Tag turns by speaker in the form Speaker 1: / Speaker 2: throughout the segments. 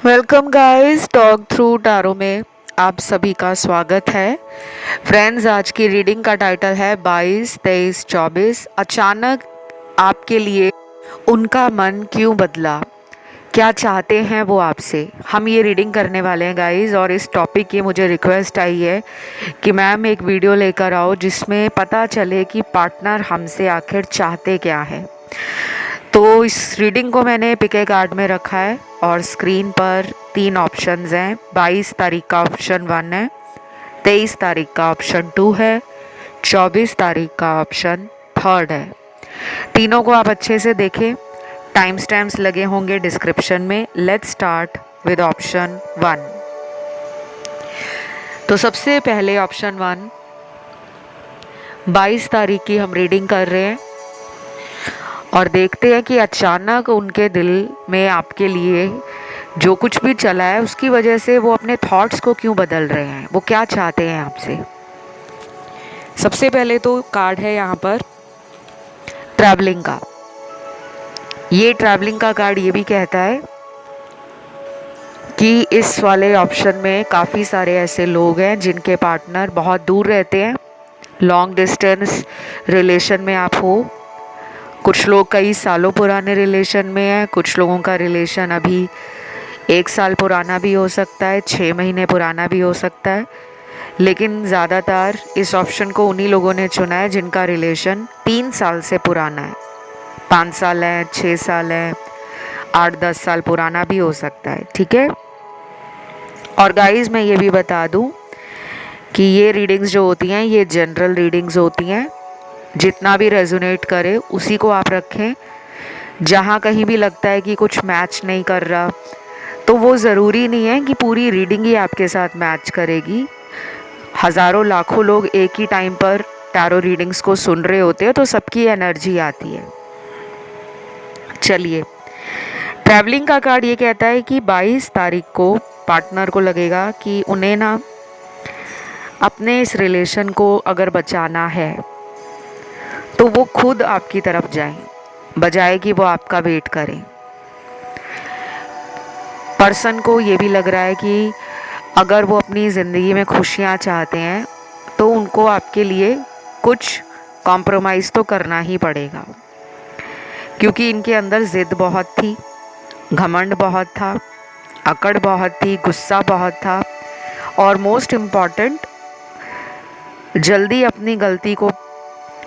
Speaker 1: Welcome guys, talk through tarot में आप सभी का स्वागत है। फ्रेंड्स, आज की रीडिंग का टाइटल है 22, 23, 24। अचानक आपके लिए उनका मन क्यों बदला, क्या चाहते हैं वो आपसे। हम ये रीडिंग करने वाले हैं गाइस, और इस टॉपिक की मुझे रिक्वेस्ट आई है कि मैम एक वीडियो लेकर आओ जिसमें पता चले कि पार्टनर हमसे आखिर चाहते क्या है। तो इस रीडिंग को मैंने पिके कार्ड में रखा है और स्क्रीन पर 3 ऑप्शंस हैं। 22 तारीख का ऑप्शन 1 है, 23 तारीख का ऑप्शन 2 है, 24 तारीख का ऑप्शन 3 है। तीनों को आप अच्छे से देखें, टाइम स्टैम्प्स लगे होंगे डिस्क्रिप्शन में। Let's start with option 1। तो सबसे पहले ऑप्शन 1, 22 तारीख की हम रीडिंग कर रहे हैं और देखते हैं कि अचानक उनके दिल में आपके लिए जो कुछ भी चला है उसकी वजह से वो अपने थॉट्स को क्यों बदल रहे हैं, वो क्या चाहते हैं आपसे। सबसे पहले तो कार्ड है यहाँ पर ट्रैवलिंग का। ये ट्रैवलिंग का कार्ड ये भी कहता है कि इस वाले ऑप्शन में काफ़ी सारे ऐसे लोग हैं जिनके पार्टनर बहुत दूर रहते हैं, लॉन्ग डिस्टेंस रिलेशन में आप हो। कुछ लोग कई सालों पुराने रिलेशन में हैं, कुछ लोगों का रिलेशन अभी 1 साल पुराना भी हो सकता है, 6 महीने पुराना भी हो सकता है। लेकिन ज़्यादातर इस ऑप्शन को उन्हीं लोगों ने चुना है जिनका रिलेशन 3 साल से पुराना है। 5 साल है, 6 साल है, 8-10 साल पुराना भी हो सकता है। ठीक है। और गाइस, मैं ये भी बता दूं कि ये रीडिंग्स जो होती हैं ये जनरल रीडिंग्स होती हैं। जितना भी रेजोनेट करे उसी को आप रखें। जहाँ कहीं भी लगता है कि कुछ मैच नहीं कर रहा, तो वो ज़रूरी नहीं है कि पूरी रीडिंग ही आपके साथ मैच करेगी। हज़ारों लाखों लोग एक ही टाइम पर टैरो रीडिंग्स को सुन रहे होते हैं, तो सबकी एनर्जी आती है। चलिए, ट्रैवलिंग का कार्ड ये कहता है कि 22 तारीख को पार्टनर को लगेगा कि उन्हें ना अपने इस रिलेशन को अगर बचाना है तो वो खुद आपकी तरफ जाएं, बजाय कि वो आपका वेट करें। पर्सन को ये भी लग रहा है कि अगर वो अपनी ज़िंदगी में खुशियाँ चाहते हैं तो उनको आपके लिए कुछ कॉम्प्रोमाइज़ तो करना ही पड़ेगा, क्योंकि इनके अंदर ज़िद बहुत थी, घमंड बहुत था, अकड़ बहुत थी, गुस्सा बहुत था, और मोस्ट इम्पॉर्टेंट, जल्दी अपनी गलती को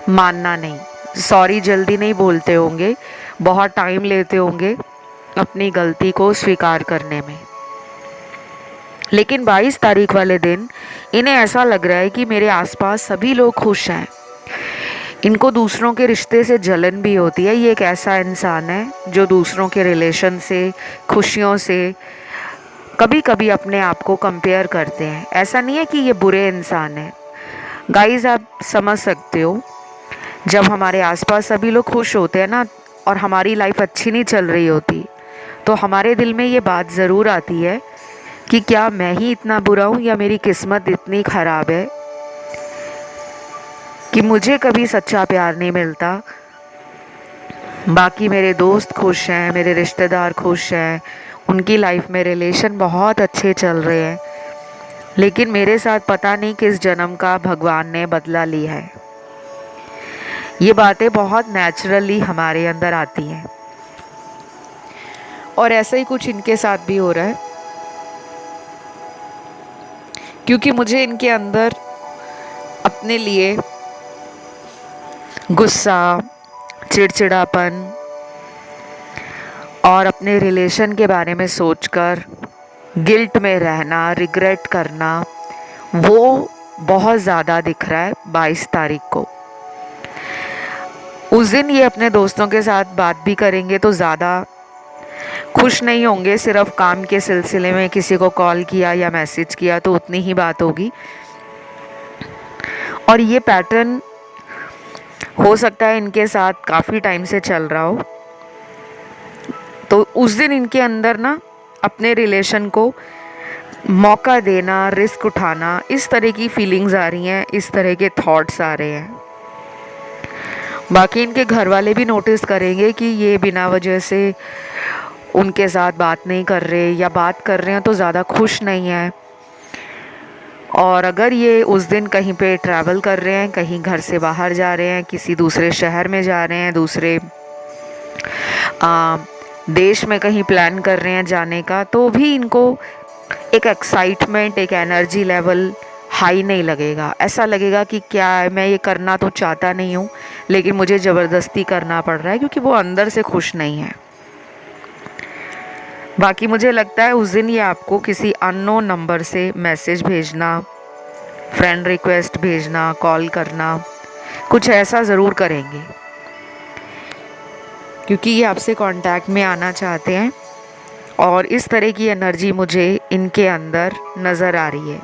Speaker 1: मानना नहीं। सॉरी जल्दी नहीं बोलते होंगे, बहुत टाइम लेते होंगे अपनी गलती को स्वीकार करने में। लेकिन 22 तारीख वाले दिन इन्हें ऐसा लग रहा है कि मेरे आसपास सभी लोग खुश हैं। इनको दूसरों के रिश्ते से जलन भी होती है। ये एक ऐसा इंसान है जो दूसरों के रिलेशन से, खुशियों से कभी कभी अपने आप को कंपेयर करते हैं। ऐसा नहीं है कि ये बुरे इंसान हैं गाइस, आप समझ सकते हो। जब हमारे आसपास सभी लोग खुश होते हैं ना, और हमारी लाइफ अच्छी नहीं चल रही होती, तो हमारे दिल में ये बात ज़रूर आती है कि क्या मैं ही इतना बुरा हूँ या मेरी किस्मत इतनी ख़राब है कि मुझे कभी सच्चा प्यार नहीं मिलता। बाकी मेरे दोस्त खुश हैं, मेरे रिश्तेदार खुश हैं, उनकी लाइफ में रिलेशन बहुत अच्छे चल रहे हैं, लेकिन मेरे साथ पता नहीं किस जन्म का भगवान ने बदला लिया है। ये बातें बहुत नेचुरली हमारे अंदर आती हैं, और ऐसा ही कुछ इनके साथ भी हो रहा है, क्योंकि मुझे इनके अंदर अपने लिए गुस्सा, चिड़चिड़ापन और अपने रिलेशन के बारे में सोचकर गिल्ट में रहना, रिग्रेट करना, वो बहुत ज़्यादा दिख रहा है 22 तारीख को। उस दिन ये अपने दोस्तों के साथ बात भी करेंगे तो ज़्यादा खुश नहीं होंगे। सिर्फ काम के सिलसिले में किसी को कॉल किया या मैसेज किया तो उतनी ही बात होगी। और ये पैटर्न हो सकता है इनके साथ काफ़ी टाइम से चल रहा हो। तो उस दिन इनके अंदर ना अपने रिलेशन को मौका देना, रिस्क उठाना, इस तरह की फीलिंग्स आ रही हैं, इस तरह के थॉट्स आ रहे हैं। बाकी इनके घर वाले भी नोटिस करेंगे कि ये बिना वजह से उनके साथ बात नहीं कर रहे, या बात कर रहे हैं तो ज़्यादा खुश नहीं है। और अगर ये उस दिन कहीं पे ट्रैवल कर रहे हैं, कहीं घर से बाहर जा रहे हैं, किसी दूसरे शहर में जा रहे हैं, दूसरे देश में कहीं प्लान कर रहे हैं जाने का, तो भी इनको एक एक्साइटमेंट, एक एनर्जी लेवल हाई नहीं लगेगा। ऐसा लगेगा कि क्या है, मैं ये करना तो चाहता नहीं हूँ लेकिन मुझे ज़बरदस्ती करना पड़ रहा है, क्योंकि वो अंदर से खुश नहीं है। बाकी मुझे लगता है उस दिन ये आपको किसी अननोन नंबर से मैसेज भेजना, फ्रेंड रिक्वेस्ट भेजना, कॉल करना, कुछ ऐसा ज़रूर करेंगे, क्योंकि ये आपसे कांटेक्ट में आना चाहते हैं। और इस तरह की एनर्जी मुझे इनके अंदर नज़र आ रही है।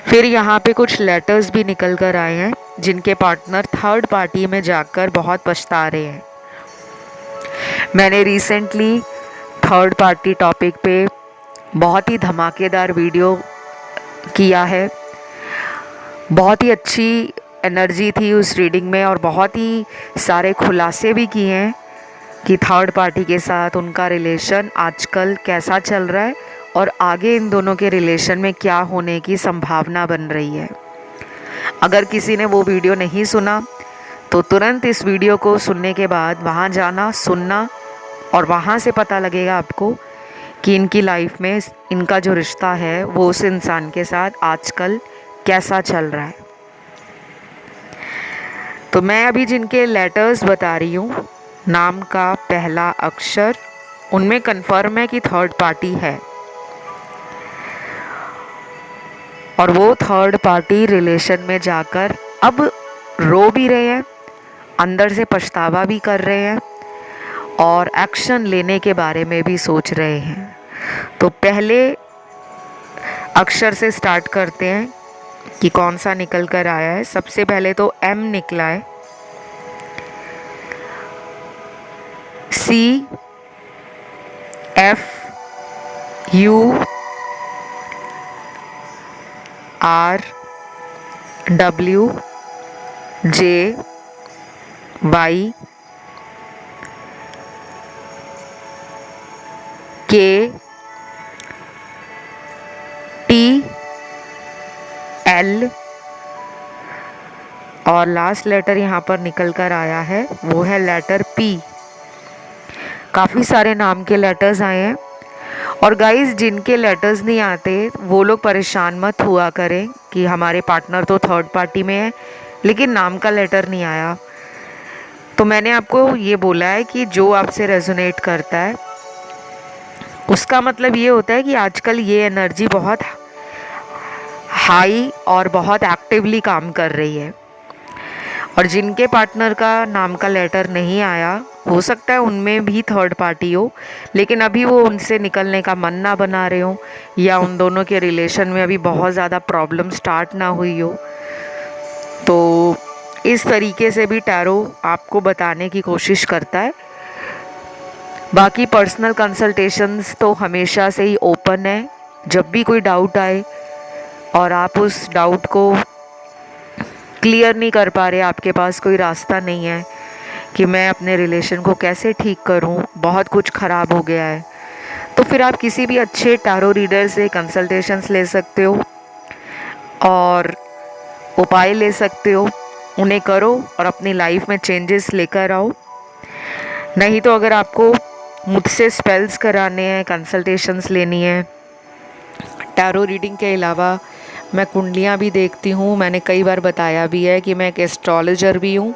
Speaker 1: फिर यहाँ पे कुछ लेटर्स भी निकल कर आए हैं, जिनके पार्टनर थर्ड पार्टी में जाकर बहुत पछता रहे हैं। मैंने रिसेंटली थर्ड पार्टी टॉपिक पे बहुत ही धमाकेदार वीडियो किया है। बहुत ही अच्छी एनर्जी थी उस रीडिंग में, और बहुत ही सारे खुलासे भी किए हैं कि थर्ड पार्टी के साथ उनका रिलेशन आजकल कैसा चल रहा है और आगे इन दोनों के रिलेशन में क्या होने की संभावना बन रही है। अगर किसी ने वो वीडियो नहीं सुना तो तुरंत इस वीडियो को सुनने के बाद वहाँ जाना, सुनना, और वहाँ से पता लगेगा आपको कि इनकी लाइफ में इनका जो रिश्ता है वो उस इंसान के साथ आजकल कैसा चल रहा है। तो मैं अभी जिनके लेटर्स बता रही हूँ, नाम का पहला अक्षर, उनमें कन्फर्म है कि थर्ड पार्टी है, और वो थर्ड पार्टी रिलेशन में जाकर अब रो भी रहे हैं, अंदर से पछतावा भी कर रहे हैं, और एक्शन लेने के बारे में भी सोच रहे हैं। तो पहले अक्षर से स्टार्ट करते हैं कि कौन सा निकल कर आया है। सबसे पहले तो एम निकला है। C F U R W J Y K T L, और लास्ट लेटर यहाँ पर निकल कर आया है वो है लेटर P। काफ़ी सारे नाम के लेटर्स आए हैं, और गाइस जिनके लेटर्स नहीं आते वो लोग परेशान मत हुआ करें कि हमारे पार्टनर तो थर्ड पार्टी में है लेकिन नाम का लेटर नहीं आया। तो मैंने आपको ये बोला है कि जो आपसे रेजोनेट करता है उसका मतलब ये होता है कि आजकल ये एनर्जी बहुत हाई और बहुत एक्टिवली काम कर रही है। और जिनके पार्टनर का नाम का लेटर नहीं आया, हो सकता है उनमें भी थर्ड पार्टी हो, लेकिन अभी वो उनसे निकलने का मन ना बना रहे हो, या उन दोनों के रिलेशन में अभी बहुत ज़्यादा प्रॉब्लम स्टार्ट ना हुई हो। तो इस तरीके से भी टैरो आपको बताने की कोशिश करता है। बाकी पर्सनल कंसल्टेशंस तो हमेशा से ही ओपन है। जब भी कोई डाउट आए और आप उस डाउट को क्लियर नहीं कर पा रहे, आपके पास कोई रास्ता नहीं है कि मैं अपने रिलेशन को कैसे ठीक करूं, बहुत कुछ ख़राब हो गया है, तो फिर आप किसी भी अच्छे टैरो रीडर से कंसल्टेशंस ले सकते हो और उपाय ले सकते हो। उन्हें करो और अपनी लाइफ में चेंजेस लेकर आओ। नहीं तो अगर आपको मुझसे स्पेल्स कराने हैं, कंसल्टेशंस लेनी है, टैरो रीडिंग के अलावा मैं कुंडलियाँ भी देखती हूँ। मैंने कई बार बताया भी है कि मैं एक एस्ट्रोलॉजर भी हूँ।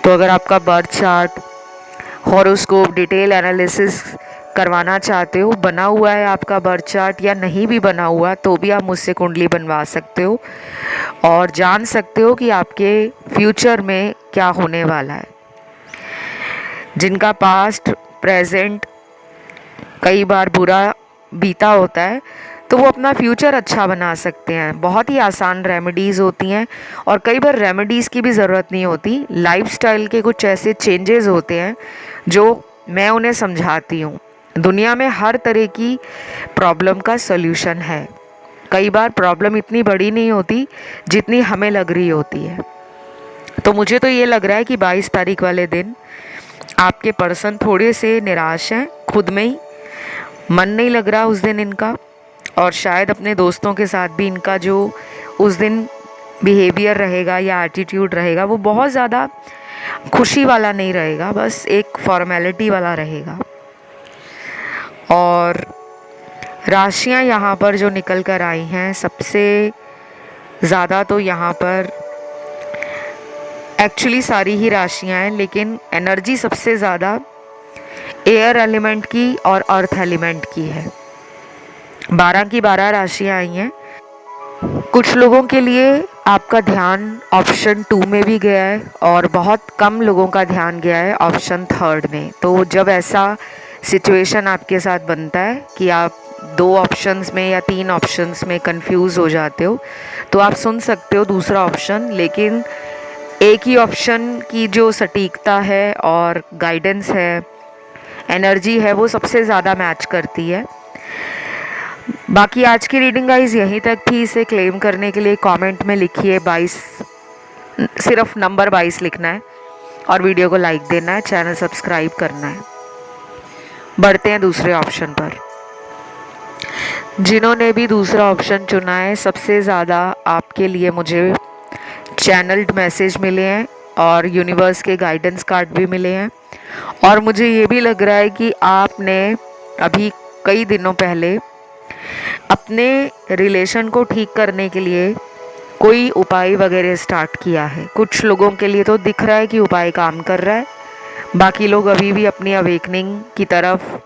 Speaker 1: तो अगर आपका birth chart, horoscope, detail analysis करवाना चाहते हो, बना हुआ है आपका बर्थ चार्ट या नहीं भी बना हुआ, तो भी आप मुझसे कुंडली बनवा सकते हो और जान सकते हो कि आपके फ्यूचर में क्या होने वाला है। जिनका पास्ट प्रेजेंट कई बार बुरा बीता होता है, तो वो अपना फ्यूचर अच्छा बना सकते हैं। बहुत ही आसान रेमेडीज़ होती हैं, और कई बार रेमेडीज़ की भी ज़रूरत नहीं होती। लाइफस्टाइल के कुछ ऐसे चेंजेस होते हैं जो मैं उन्हें समझाती हूँ। दुनिया में हर तरह की प्रॉब्लम का सॉल्यूशन है। कई बार प्रॉब्लम इतनी बड़ी नहीं होती जितनी हमें लग रही होती है। तो मुझे तो ये लग रहा है कि 22 तारीख वाले दिन आपके पर्सन थोड़े से निराश हैं खुद में ही, मन नहीं लग रहा उस दिन इनका, और शायद अपने दोस्तों के साथ भी इनका जो उस दिन बिहेवियर रहेगा या एटीट्यूड रहेगा वो बहुत ज़्यादा खुशी वाला नहीं रहेगा, बस एक फॉर्मेलिटी वाला रहेगा। और राशियाँ यहाँ पर जो निकल कर आई हैं, सबसे ज़्यादा तो यहाँ पर एक्चुअली सारी ही राशियाँ हैं, लेकिन एनर्जी सबसे ज़्यादा एयर एलिमेंट की और अर्थ एलिमेंट की है। 12 की 12 राशियाँ आई हैं। कुछ लोगों के लिए आपका ध्यान ऑप्शन 2 में भी गया है और बहुत कम लोगों का ध्यान गया है ऑप्शन 3 में। तो जब ऐसा सिचुएशन आपके साथ बनता है कि आप 2 ऑप्शंस में या 3 ऑप्शंस में कंफ्यूज हो जाते हो, तो आप सुन सकते हो दूसरा ऑप्शन, लेकिन एक ही ऑप्शन की जो सटीकता है और गाइडेंस है, एनर्जी है, वो सबसे ज़्यादा मैच करती है। बाकी आज की रीडिंग गाइस यहीं तक थी। इसे क्लेम करने के लिए कमेंट में लिखिए 22, सिर्फ नंबर 22 लिखना है और वीडियो को लाइक देना है, चैनल सब्सक्राइब करना है। बढ़ते हैं दूसरे ऑप्शन पर। जिन्होंने भी दूसरा ऑप्शन चुना है, सबसे ज़्यादा आपके लिए मुझे चैनल्ड मैसेज मिले हैं और यूनिवर्स के गाइडेंस कार्ड भी मिले हैं, और मुझे ये भी लग रहा है कि आपने अभी कई दिनों पहले अपने रिलेशन को ठीक करने के लिए कोई उपाय वगैरह स्टार्ट किया है। कुछ लोगों के लिए तो दिख रहा है कि उपाय काम कर रहा है, बाकी लोग अभी भी अपनी अवेकनिंग की तरफ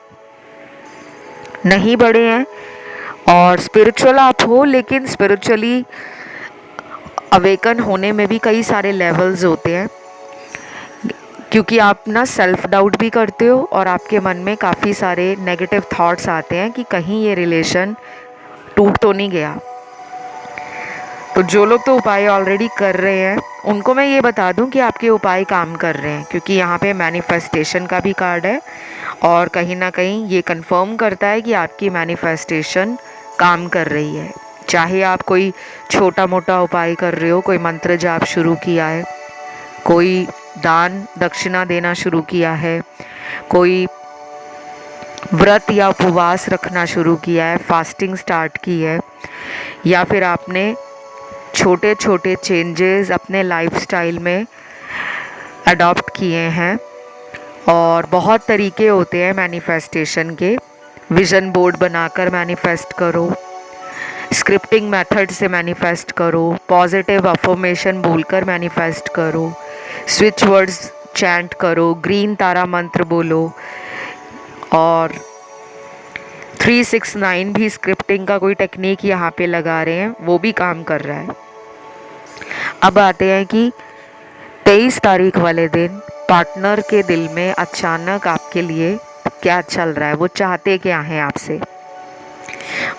Speaker 1: नहीं बढ़े हैं। और स्पिरिचुअल आप हो, लेकिन स्पिरिचुअली अवेकन होने में भी कई सारे लेवल्स होते हैं, क्योंकि आप ना सेल्फ डाउट भी करते हो और आपके मन में काफ़ी सारे नेगेटिव थॉट्स आते हैं कि कहीं ये रिलेशन टूट तो नहीं गया। तो जो लोग तो उपाय ऑलरेडी कर रहे हैं उनको मैं ये बता दूं कि आपके उपाय काम कर रहे हैं, क्योंकि यहाँ पे मैनिफेस्टेशन का भी कार्ड है और कहीं ना कहीं ये कंफर्म करता है कि आपकी मैनिफेस्टेशन काम कर रही है। चाहे आप कोई छोटा मोटा उपाय कर रहे हो, कोई मंत्र जाप शुरू किया है, कोई दान दक्षिणा देना शुरू किया है, कोई व्रत या उपवास रखना शुरू किया है, फास्टिंग स्टार्ट की है, या फिर आपने छोटे छोटे चेंजेस अपने लाइफस्टाइल में अडॉप्ट किए हैं। और बहुत तरीके होते हैं मैनिफेस्टेशन के। विजन बोर्ड बनाकर मैनिफेस्ट करो, स्क्रिप्टिंग मेथड से मैनिफेस्ट करो, पॉजिटिव अफर्मेशन बोलकर मैनिफेस्ट करो, स्विच वर्ड्स चैंट करो, ग्रीन तारा मंत्र बोलो, और 369 भी स्क्रिप्टिंग का कोई टेक्निक यहाँ पे लगा रहे हैं, वो भी काम कर रहा है। अब आते हैं कि 23 तारीख वाले दिन पार्टनर के दिल में अचानक आपके लिए क्या चल रहा है, वो चाहते क्या हैं आपसे।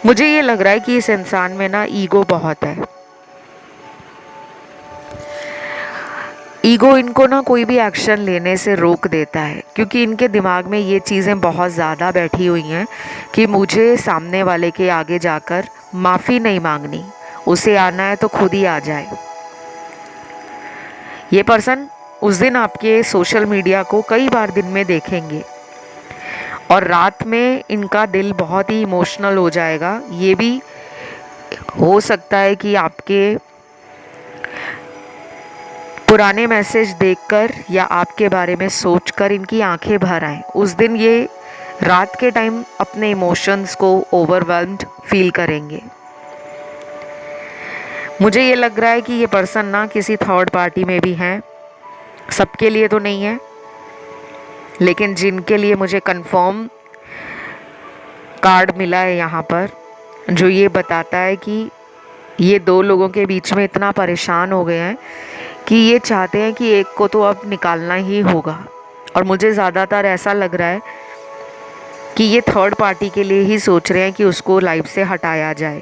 Speaker 1: मुझे ये लग रहा है कि इस इंसान में ना ईगो बहुत है। ईगो इनको ना कोई भी एक्शन लेने से रोक देता है, क्योंकि इनके दिमाग में ये चीज़ें बहुत ज़्यादा बैठी हुई हैं कि मुझे सामने वाले के आगे जाकर माफ़ी नहीं मांगनी, उसे आना है तो खुद ही आ जाए। ये पर्सन उस दिन आपके सोशल मीडिया को कई बार दिन में देखेंगे और रात में इनका दिल बहुत ही इमोशनल हो जाएगा। ये भी हो सकता है कि आपके पुराने मैसेज देखकर या आपके बारे में सोचकर इनकी आंखें भर आएं। उस दिन ये रात के टाइम अपने इमोशंस को ओवरवेल्म्ड फील करेंगे। मुझे ये लग रहा है कि ये पर्सन ना किसी थर्ड पार्टी में भी हैं। सबके लिए तो नहीं है, लेकिन जिनके लिए मुझे कंफर्म कार्ड मिला है यहाँ पर, जो ये बताता है कि ये 2 लोगों के बीच में इतना परेशान हो गए हैं कि ये चाहते हैं कि एक को तो अब निकालना ही होगा। और मुझे ज़्यादातर ऐसा लग रहा है कि ये थर्ड पार्टी के लिए ही सोच रहे हैं कि उसको लाइफ से हटाया जाए,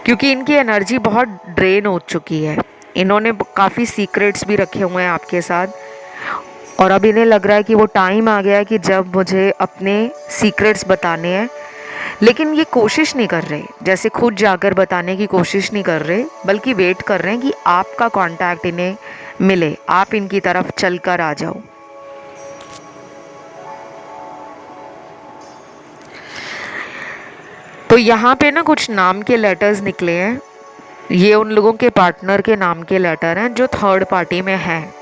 Speaker 1: क्योंकि इनकी एनर्जी बहुत ड्रेन हो चुकी है। इन्होंने काफ़ी सीक्रेट्स भी रखे हुए हैं आपके साथ, और अब इन्हें लग रहा है कि वो टाइम आ गया है कि जब मुझे अपने सीक्रेट्स बताने हैं, लेकिन ये कोशिश नहीं कर रहे, जैसे खुद जाकर बताने की कोशिश नहीं कर रहे, बल्कि वेट कर रहे हैं कि आपका कांटेक्ट इन्हें मिले, आप इनकी तरफ चलकर आ जाओ। तो यहाँ पे ना कुछ नाम के लेटर्स निकले हैं, ये उन लोगों के पार्टनर के नाम के लेटर हैं जो थर्ड पार्टी में हैं।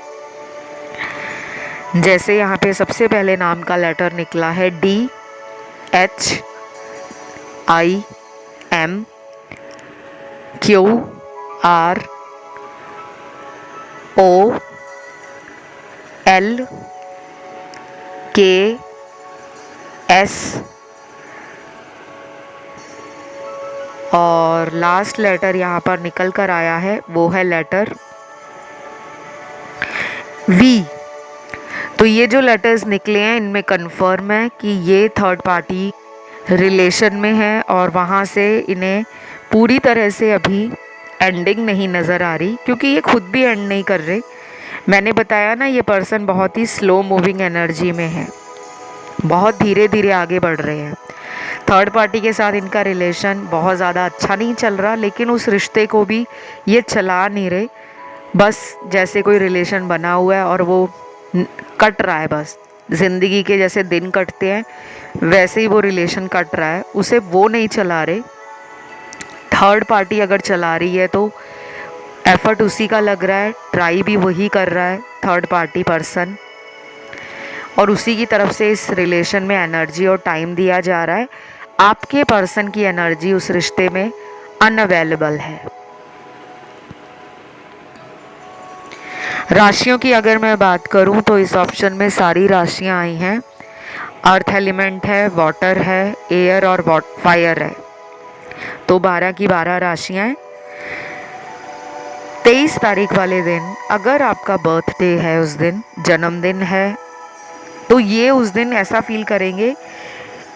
Speaker 1: जैसे यहाँ पे सबसे पहले नाम का लेटर निकला है DHIMQROLKS, और लास्ट लेटर यहाँ पर निकल कर आया है वो है लेटर V। तो ये जो लेटर्स निकले हैं इनमें कंफर्म है कि ये थर्ड पार्टी रिलेशन में है और वहाँ से इन्हें पूरी तरह से अभी एंडिंग नहीं नज़र आ रही, क्योंकि ये खुद भी एंड नहीं कर रहे। मैंने बताया ना, ये पर्सन बहुत ही स्लो मूविंग एनर्जी में है, बहुत धीरे धीरे आगे बढ़ रहे हैं। थर्ड पार्टी के साथ इनका रिलेशन बहुत ज़्यादा अच्छा नहीं चल रहा, लेकिन उस रिश्ते को भी ये चला नहीं रहे, बस जैसे कोई रिलेशन बना हुआ है और वो कट रहा है, बस ज़िंदगी के जैसे दिन कटते हैं वैसे ही वो रिलेशन कट रहा है, उसे वो नहीं चला रहे। थर्ड पार्टी अगर चला रही है तो एफर्ट उसी का लग रहा है, ट्राई भी वही कर रहा है थर्ड पार्टी पर्सन, और उसी की तरफ से इस रिलेशन में एनर्जी और टाइम दिया जा रहा है। आपके पर्सन की एनर्जी उस रिश्ते में अनअवेलेबल है। राशियों की अगर मैं बात करूं तो इस ऑप्शन में सारी राशियां आई हैं। अर्थ एलिमेंट है, वाटर है, एयर और फायर है। तो 12 की 12 राशियां हैं। 23 तारीख वाले दिन अगर आपका बर्थडे है, उस दिन जन्मदिन है, तो ये उस दिन ऐसा फील करेंगे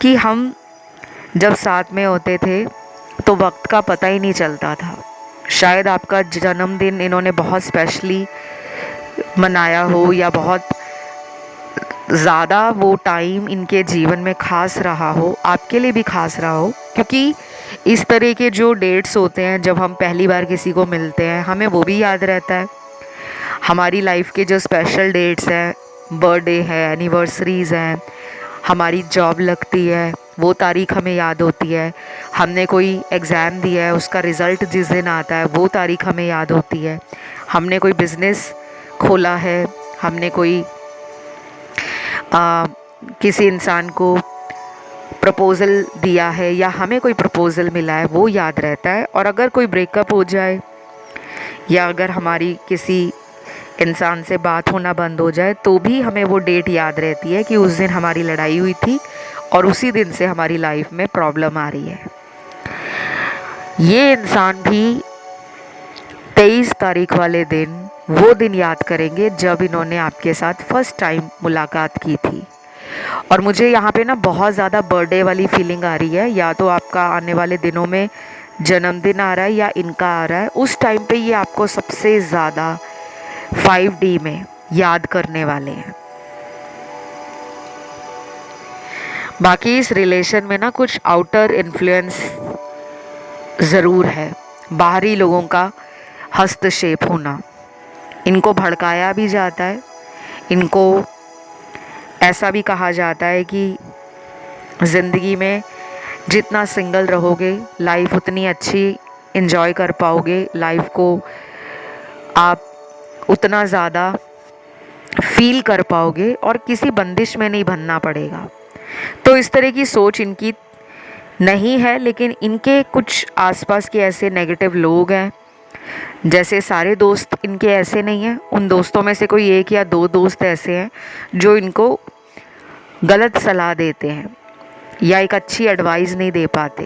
Speaker 1: कि हम जब साथ में होते थे तो वक्त का पता ही नहीं चलता था। शायद आपका जन्मदिन इन्होंने बहुत स्पेशली मनाया हो या बहुत ज़्यादा वो टाइम इनके जीवन में ख़ास रहा हो, आपके लिए भी ख़ास रहा हो, क्योंकि इस तरह के जो डेट्स होते हैं जब हम पहली बार किसी को मिलते हैं हमें वो भी याद रहता है। हमारी लाइफ के जो स्पेशल डेट्स हैं, बर्थडे है, एनिवर्सरीज़ हैं, हमारी जॉब लगती है वो तारीख हमें याद होती है, हमने कोई एग्ज़ाम दिया है उसका रिज़ल्ट जिस दिन आता है वो तारीख हमें याद होती है, हमने कोई बिज़नेस खोला है, हमने कोई किसी इंसान को प्रपोज़ल दिया है या हमें कोई प्रपोज़ल मिला है वो याद रहता है। और अगर कोई ब्रेकअप हो जाए या अगर हमारी किसी इंसान से बात होना बंद हो जाए तो भी हमें वो डेट याद रहती है कि उस दिन हमारी लड़ाई हुई थी और उसी दिन से हमारी लाइफ में प्रॉब्लम आ रही है। ये इंसान भी 23 तारीख वाले दिन वो दिन याद करेंगे जब इन्होंने आपके साथ फर्स्ट टाइम मुलाकात की थी। और मुझे यहाँ पे ना बहुत ज़्यादा बर्थडे वाली फीलिंग आ रही है, या तो आपका आने वाले दिनों में जन्मदिन आ रहा है या इनका आ रहा है, उस टाइम पे ये आपको सबसे ज़्यादा 5D में याद करने वाले हैं। बाकी इस रिलेशन में ना कुछ आउटर इन्फ्लुएंस ज़रूर है, बाहरी लोगों का हस्तक्षेप होना। इनको भड़काया भी जाता है, इनको ऐसा भी कहा जाता है कि ज़िंदगी में जितना सिंगल रहोगे लाइफ उतनी अच्छी एंजॉय कर पाओगे, लाइफ को आप उतना ज़्यादा फील कर पाओगे और किसी बंदिश में नहीं बनना पड़ेगा। तो इस तरह की सोच इनकी नहीं है, लेकिन इनके कुछ आसपास के ऐसे नेगेटिव लोग हैं, जैसे सारे दोस्त इनके ऐसे नहीं हैं, उन दोस्तों में से कोई 1 या 2 दोस्त ऐसे हैं जो इनको गलत सलाह देते हैं या एक अच्छी एडवाइस नहीं दे पाते।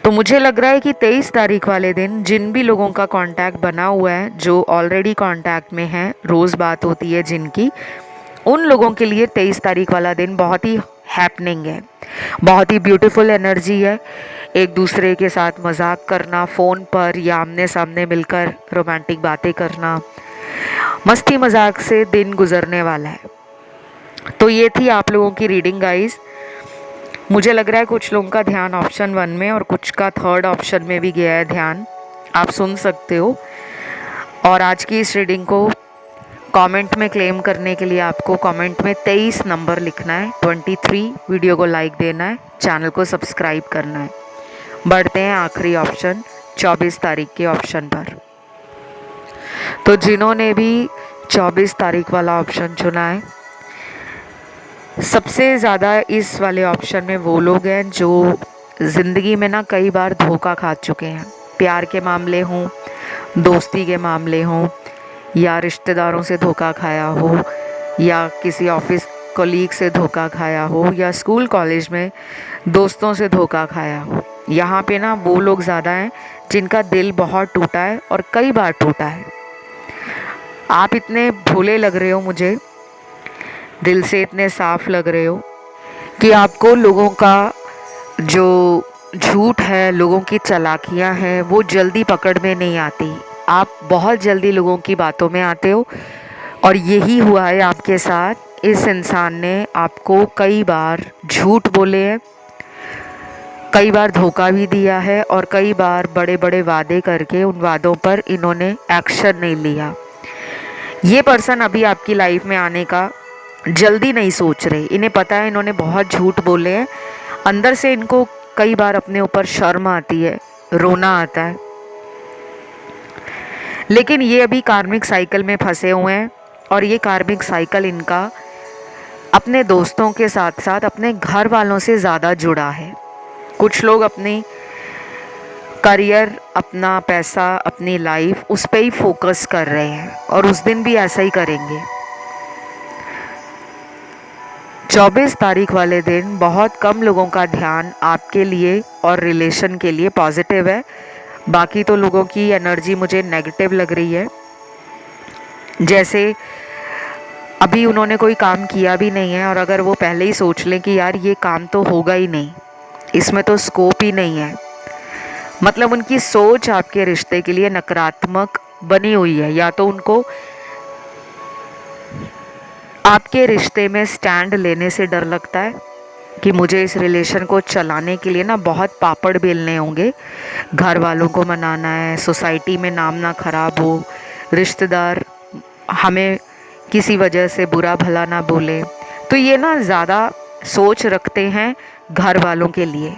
Speaker 1: तो मुझे लग रहा है कि 23 तारीख वाले दिन जिन भी लोगों का कांटेक्ट बना हुआ है, जो ऑलरेडी कांटेक्ट में हैं, रोज़ बात होती है जिनकी, उन लोगों के लिए 23 तारीख वाला दिन बहुत ही हैपनिंग है, बहुत ही ब्यूटीफुल एनर्जी है। एक दूसरे के साथ मजाक करना, फ़ोन पर या आमने सामने मिलकर रोमांटिक बातें करना, मस्ती मजाक से दिन गुजरने वाला है। तो ये थी आप लोगों की रीडिंग गाइस। मुझे लग रहा है कुछ लोगों का ध्यान ऑप्शन 1 में और कुछ का 3rd ऑप्शन में भी गया है ध्यान, आप सुन सकते हो। और आज की इस रीडिंग को कमेंट में क्लेम करने के लिए आपको कमेंट में 23 नंबर लिखना है, 23, वीडियो को लाइक देना है, चैनल को सब्सक्राइब करना है। बढ़ते हैं आखिरी ऑप्शन 24 तारीख के ऑप्शन पर। तो जिन्होंने भी 24 तारीख वाला ऑप्शन चुना है, सबसे ज़्यादा इस वाले ऑप्शन में वो लोग हैं जो ज़िंदगी में ना कई बार धोखा खा चुके हैं। प्यार के मामले हों, दोस्ती के मामले हों, या रिश्तेदारों से धोखा खाया हो, या किसी ऑफिस कलीग से धोखा खाया हो, या स्कूल कॉलेज में दोस्तों से धोखा खाया हो। यहाँ पे ना वो लोग ज़्यादा हैं जिनका दिल बहुत टूटा है और कई बार टूटा है। आप इतने भोले लग रहे हो, मुझे दिल से इतने साफ लग रहे हो कि आपको लोगों का जो झूठ है, लोगों की चालाकियाँ हैं, वो जल्दी पकड़ में नहीं आती। आप बहुत जल्दी लोगों की बातों में आते हो और यही हुआ है आपके साथ। इस इंसान ने आपको कई बार झूठ बोले हैं, कई बार धोखा भी दिया है और कई बार बड़े बड़े वादे करके उन वादों पर इन्होंने एक्शन नहीं लिया। ये पर्सन अभी आपकी लाइफ में आने का जल्दी नहीं सोच रहे। इन्हें पता है इन्होंने बहुत झूठ बोले हैं। अंदर से इनको कई बार अपने ऊपर शर्म आती है, रोना आता है, लेकिन ये अभी कार्मिक साइकिल में फंसे हुए हैं और ये कार्मिक साइकिल इनका अपने दोस्तों के साथ साथ अपने घर वालों से ज़्यादा जुड़ा है। कुछ लोग अपनी करियर, अपना पैसा, अपनी लाइफ उस पर ही फोकस कर रहे हैं और उस दिन भी ऐसा ही करेंगे। 24 तारीख वाले दिन बहुत कम लोगों का ध्यान आपके लिए और रिलेशन के लिए पॉजिटिव है। बाकी तो लोगों की एनर्जी मुझे नेगेटिव लग रही है। जैसे अभी उन्होंने कोई काम किया भी नहीं है और अगर वो पहले ही सोच लें कि यार ये काम तो होगा ही नहीं, इसमें तो स्कोप ही नहीं है, मतलब उनकी सोच आपके रिश्ते के लिए नकारात्मक बनी हुई है। या तो उनको आपके रिश्ते में स्टैंड लेने से डर लगता है कि मुझे इस रिलेशन को चलाने के लिए ना बहुत पापड़ बेलने होंगे, घर वालों को मनाना है, सोसाइटी में नाम ना खराब हो, रिश्तेदार हमें किसी वजह से बुरा भला ना बोले। तो ये ना ज़्यादा सोच रखते हैं घर वालों के लिए,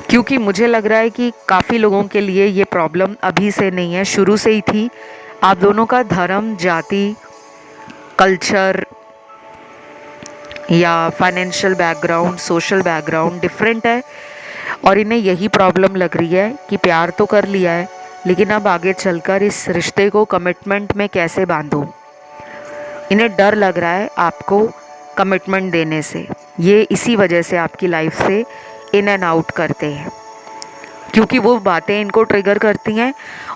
Speaker 1: क्योंकि मुझे लग रहा है कि काफ़ी लोगों के लिए ये प्रॉब्लम अभी से नहीं है, शुरू से ही थी। आप दोनों का धर्म, जाति, कल्चर या financial background, social background different है और इन्हें यही प्रॉब्लम लग रही है कि प्यार तो कर लिया है लेकिन अब आगे चलकर इस रिश्ते को कमिटमेंट में कैसे बांधूं। इन्हें डर लग रहा है आपको कमिटमेंट देने से। ये इसी वजह से आपकी लाइफ से इन एंड आउट करते हैं, क्योंकि वो बातें इनको ट्रिगर करती हैं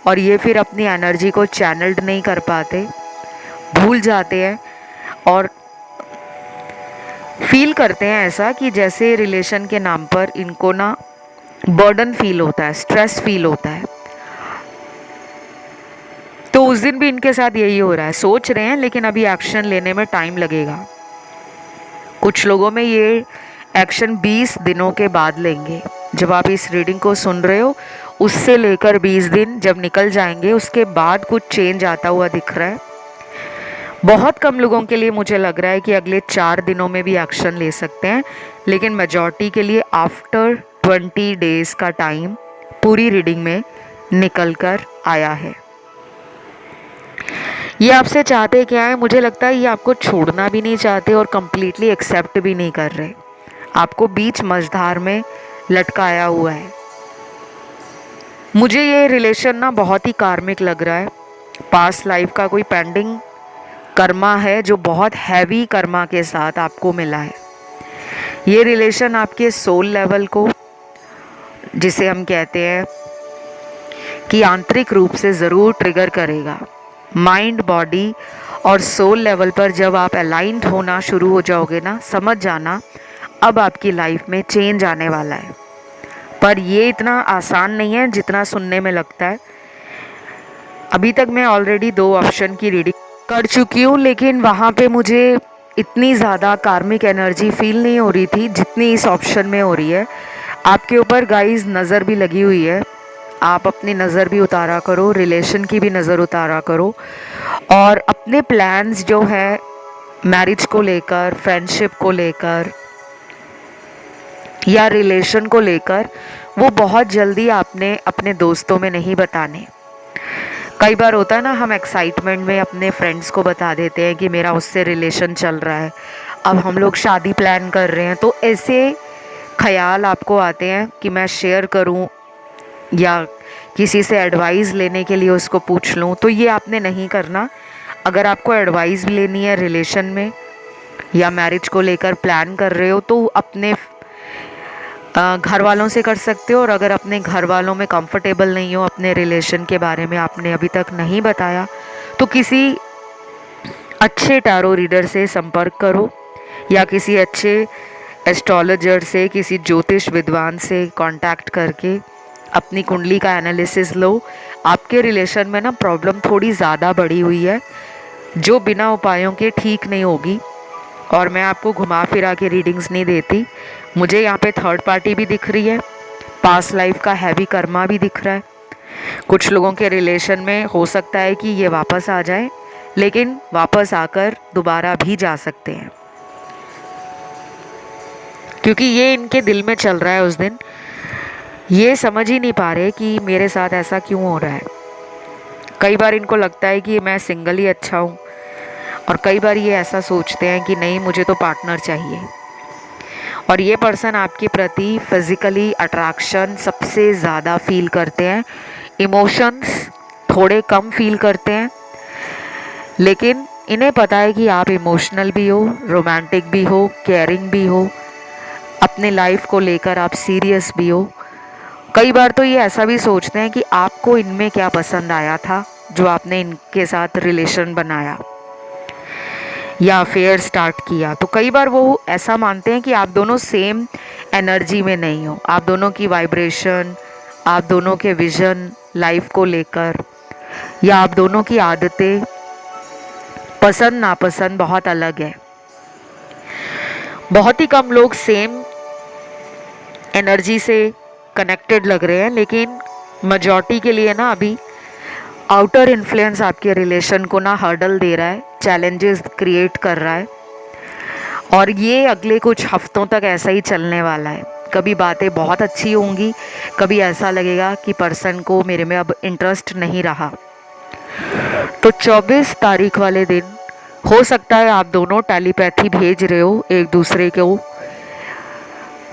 Speaker 1: और ये फिर अपनी एनर्जी को चैनल्ड नहीं कर पाते, भूल जाते हैं और फील करते हैं ऐसा कि जैसे रिलेशन के नाम पर इनको ना बर्डन फील होता है, स्ट्रेस फील होता है। तो उस दिन भी इनके साथ यही हो रहा है, सोच रहे हैं लेकिन अभी एक्शन लेने में टाइम लगेगा। कुछ लोगों में ये एक्शन 20 दिनों के बाद लेंगे। जब आप इस रीडिंग को सुन रहे हो उससे लेकर 20 दिन जब निकल जाएंगे उसके बाद कुछ चेंज आता हुआ दिख रहा है। बहुत कम लोगों के लिए मुझे लग रहा है कि अगले 4 दिनों में भी एक्शन ले सकते हैं, लेकिन मेजॉरिटी के लिए आफ्टर 20 डेज का टाइम पूरी रीडिंग में निकल कर आया है। ये आपसे चाहते क्या है, मुझे लगता है ये आपको छोड़ना भी नहीं चाहते और कम्प्लीटली एक्सेप्ट भी नहीं कर रहे। आपको बीच मझधार में लटकाया हुआ है। मुझे ये रिलेशन ना बहुत ही कार्मिक लग रहा है। पास्ट लाइफ का कोई पेंडिंग कर्मा है जो बहुत हैवी कर्मा के साथ आपको मिला है। ये रिलेशन आपके सोल लेवल को, जिसे हम कहते हैं कि आंतरिक रूप से ज़रूर ट्रिगर करेगा। माइंड, बॉडी और सोल लेवल पर जब आप अलाइंड होना शुरू हो जाओगे ना, समझ जाना अब आपकी लाइफ में चेंज आने वाला है। पर ये इतना आसान नहीं है जितना सुनने में लगता है। अभी तक मैं ऑलरेडी 2 ऑप्शन की रीडिंग कर चुकी हूँ, लेकिन वहाँ पे मुझे इतनी ज़्यादा कार्मिक एनर्जी फील नहीं हो रही थी जितनी इस ऑप्शन में हो रही है। आपके ऊपर गाइस नज़र भी लगी हुई है। आप अपनी नज़र भी उतारा करो, रिलेशन की भी नज़र उतारा करो, और अपने प्लान्स जो है मैरिज को लेकर, फ्रेंडशिप को लेकर या रिलेशन को लेकर, वो बहुत जल्दी आपने अपने दोस्तों में नहीं बताने। कई बार होता है ना, हम एक्साइटमेंट में अपने फ्रेंड्स को बता देते हैं कि मेरा उससे रिलेशन चल रहा है, अब हम लोग शादी प्लान कर रहे हैं, तो ऐसे ख्याल आपको आते हैं कि मैं शेयर करूं या किसी से एडवाइस लेने के लिए उसको पूछ लूं। तो ये आपने नहीं करना। अगर आपको एडवाइस लेनी है रिलेशन में या मैरिज को लेकर प्लान कर रहे हो, तो अपने घर वालों से कर सकते हो। और अगर अपने घर वालों में कंफर्टेबल नहीं हो, अपने रिलेशन के बारे में आपने अभी तक नहीं बताया, तो किसी अच्छे टैरो रीडर से संपर्क करो या किसी अच्छे एस्ट्रोलॉजर से, किसी ज्योतिष विद्वान से कांटेक्ट करके अपनी कुंडली का एनालिसिस लो। आपके रिलेशन में ना प्रॉब्लम थोड़ी ज़्यादा बढ़ी हुई है जो बिना उपायों के ठीक नहीं होगी। और मैं आपको घुमा फिरा के रीडिंग्स नहीं देती। मुझे यहाँ पे थर्ड पार्टी भी दिख रही है, पास्ट लाइफ का हैवी कर्मा भी दिख रहा है। कुछ लोगों के रिलेशन में हो सकता है कि ये वापस आ जाए, लेकिन वापस आकर दोबारा भी जा सकते हैं, क्योंकि ये इनके दिल में चल रहा है उस दिन। ये समझ ही नहीं पा रहे कि मेरे साथ ऐसा क्यों हो रहा है। कई बार इनको लगता है कि मैं सिंगल ही अच्छा हूँ, और कई बार ये ऐसा सोचते हैं कि नहीं, मुझे तो पार्टनर चाहिए। और ये पर्सन आपके प्रति फिज़िकली अट्रैक्शन सबसे ज़्यादा फील करते हैं, इमोशंस थोड़े कम फील करते हैं, लेकिन इन्हें पता है कि आप इमोशनल भी हो, रोमांटिक भी हो, केयरिंग भी हो, अपने लाइफ को लेकर आप सीरियस भी हो। कई बार तो ये ऐसा भी सोचते हैं कि आपको इनमें क्या पसंद आया था जो आपने इनके साथ रिलेशन बनाया या अफेयर स्टार्ट किया। तो कई बार वो ऐसा मानते हैं कि आप दोनों सेम एनर्जी में नहीं हो, आप दोनों की वाइब्रेशन, आप दोनों के विजन लाइफ को लेकर, या आप दोनों की आदतें, पसंद नापसंद बहुत अलग है। बहुत ही कम लोग सेम एनर्जी से कनेक्टेड लग रहे हैं, लेकिन मेजॉरिटी के लिए ना अभी आउटर इन्फ्लुएंस आपके रिलेशन को ना हर्डल दे रहा है, चैलेंजेस क्रिएट कर रहा है। और ये अगले कुछ हफ्तों तक ऐसा ही चलने वाला है। कभी बातें बहुत अच्छी होंगी, कभी ऐसा लगेगा कि पर्सन को मेरे में अब इंटरेस्ट नहीं रहा। तो 24 तारीख वाले दिन हो सकता है आप दोनों टेलीपैथी भेज रहे हो एक दूसरे को,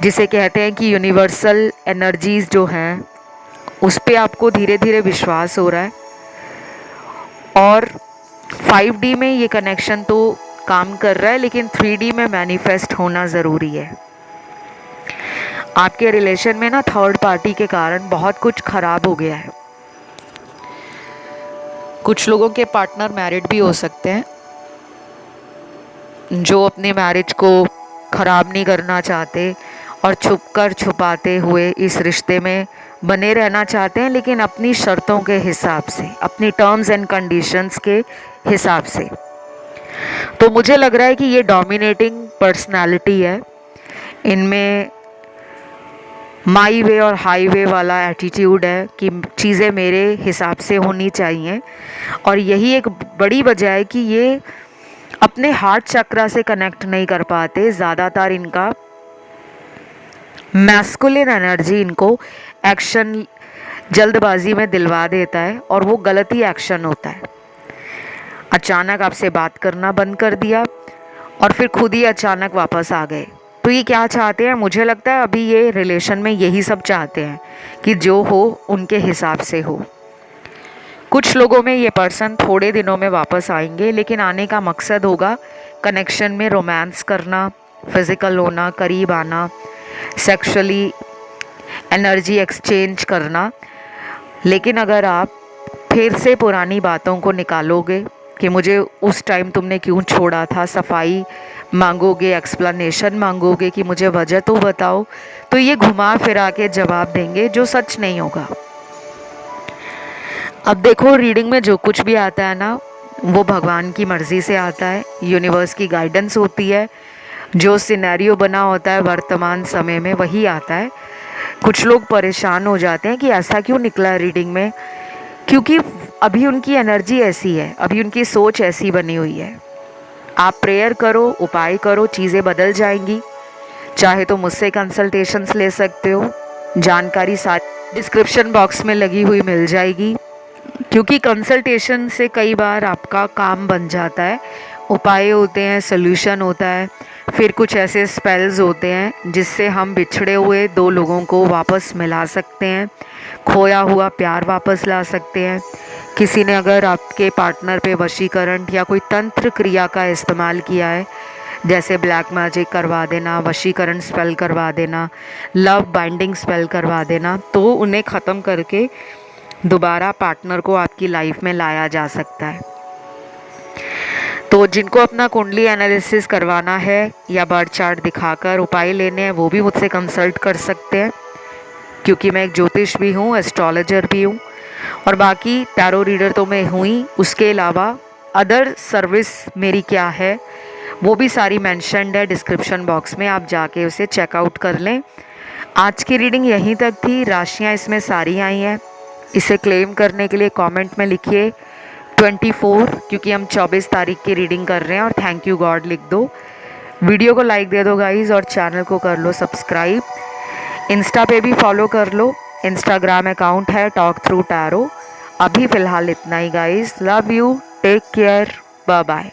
Speaker 1: जिसे कहते हैं कि यूनिवर्सल एनर्जीज जो हैं उस पे आपको धीरे धीरे विश्वास हो रहा है। और 5D में ये कनेक्शन तो काम कर रहा है, लेकिन 3D में मैनिफेस्ट होना ज़रूरी है। आपके रिलेशन में ना थर्ड पार्टी के कारण बहुत कुछ खराब हो गया है। कुछ लोगों के पार्टनर मैरिड भी हो सकते हैं जो अपनी मैरिज को ख़राब नहीं करना चाहते और छुपकर छुपाते हुए इस रिश्ते में बने रहना चाहते हैं, लेकिन अपनी शर्तों के हिसाब से, अपनी टर्म्स एंड कंडीशंस के हिसाब से। तो मुझे लग रहा है कि ये डोमिनेटिंग पर्सनालिटी है, इनमें माई वे और हाईवे वाला एटीट्यूड है कि चीज़ें मेरे हिसाब से होनी चाहिए। और यही एक बड़ी वजह है कि ये अपने हार्ट चक्रा से कनेक्ट नहीं कर पाते। ज़्यादातर इनका मैस्कुलिन एनर्जी इनको एक्शन जल्दबाजी में दिलवा देता है, और वो गलत ही एक्शन होता है। अचानक आपसे बात करना बंद कर दिया और फिर खुद ही अचानक वापस आ गए। तो ये क्या चाहते हैं? मुझे लगता है अभी ये रिलेशन में यही सब चाहते हैं कि जो हो उनके हिसाब से हो। कुछ लोगों में ये पर्सन थोड़े दिनों में वापस आएंगे, लेकिन आने का मकसद होगा कनेक्शन में रोमांस करना, फिज़िकल होना, करीब आना, सेक्सुअली एनर्जी एक्सचेंज करना। लेकिन अगर आप फिर से पुरानी बातों को निकालोगे कि मुझे उस टाइम तुमने क्यों छोड़ा था, सफाई मांगोगे, एक्सप्लेनेशन मांगोगे कि मुझे वजह तो बताओ, तो ये घुमा फिरा के जवाब देंगे जो सच नहीं होगा। अब देखो, रीडिंग में जो कुछ भी आता है ना, वो भगवान की मर्ज़ी से आता है, यूनिवर्स की गाइडेंस होती है। जो सिनेरियो बना होता है वर्तमान समय में वही आता है। कुछ लोग परेशान हो जाते हैं कि ऐसा क्यों निकला रीडिंग में, क्योंकि अभी उनकी एनर्जी ऐसी है, अभी उनकी सोच ऐसी बनी हुई है। आप प्रेयर करो, उपाय करो, चीज़ें बदल जाएंगी। चाहे तो मुझसे कंसल्टेशंस ले सकते हो, जानकारी सारी डिस्क्रिप्शन बॉक्स में लगी हुई मिल जाएगी। क्योंकि कंसल्टेशन से कई बार आपका काम बन जाता है, उपाय होते हैं, सोल्यूशन होता है, फिर कुछ ऐसे स्पेल्स होते हैं जिससे हम बिछड़े हुए दो लोगों को वापस मिला सकते हैं, खोया हुआ प्यार वापस ला सकते हैं। किसी ने अगर आपके पार्टनर पे वशीकरण या कोई तंत्र क्रिया का इस्तेमाल किया है, जैसे ब्लैक मैजिक करवा देना, वशीकरण स्पेल करवा देना, लव बाइंडिंग स्पेल करवा देना, तो उन्हें ख़त्म करके दोबारा पार्टनर को आपकी लाइफ में लाया जा सकता है। तो जिनको अपना कुंडली एनालिसिस करवाना है या बर्थ चार्ट दिखाकर उपाय लेने हैं, वो भी मुझसे कंसल्ट कर सकते हैं, क्योंकि मैं एक ज्योतिष भी हूँ, एस्ट्रोलॉजर भी हूँ, और बाकी टैरो रीडर तो मैं हूँ ही। उसके अलावा अदर सर्विस मेरी क्या है वो भी सारी मेंशन्ड है डिस्क्रिप्शन बॉक्स में, आप जाके उसे चेकआउट कर लें। आज की रीडिंग यहीं तक थी, राशियाँ इसमें सारी आई हैं। इसे क्लेम करने के लिए कमेंट में लिखिए 24, क्योंकि हम 24 तारीख की रीडिंग कर रहे हैं, और थैंक यू गॉड लिख दो। वीडियो को लाइक दे दो गाइस, और चैनल को कर लो सब्सक्राइब। इंस्टा पे भी फॉलो कर लो, इंस्टाग्राम अकाउंट है टॉक थ्रू टैरो। अभी फ़िलहाल इतना ही guys, love you, take care, bye bye.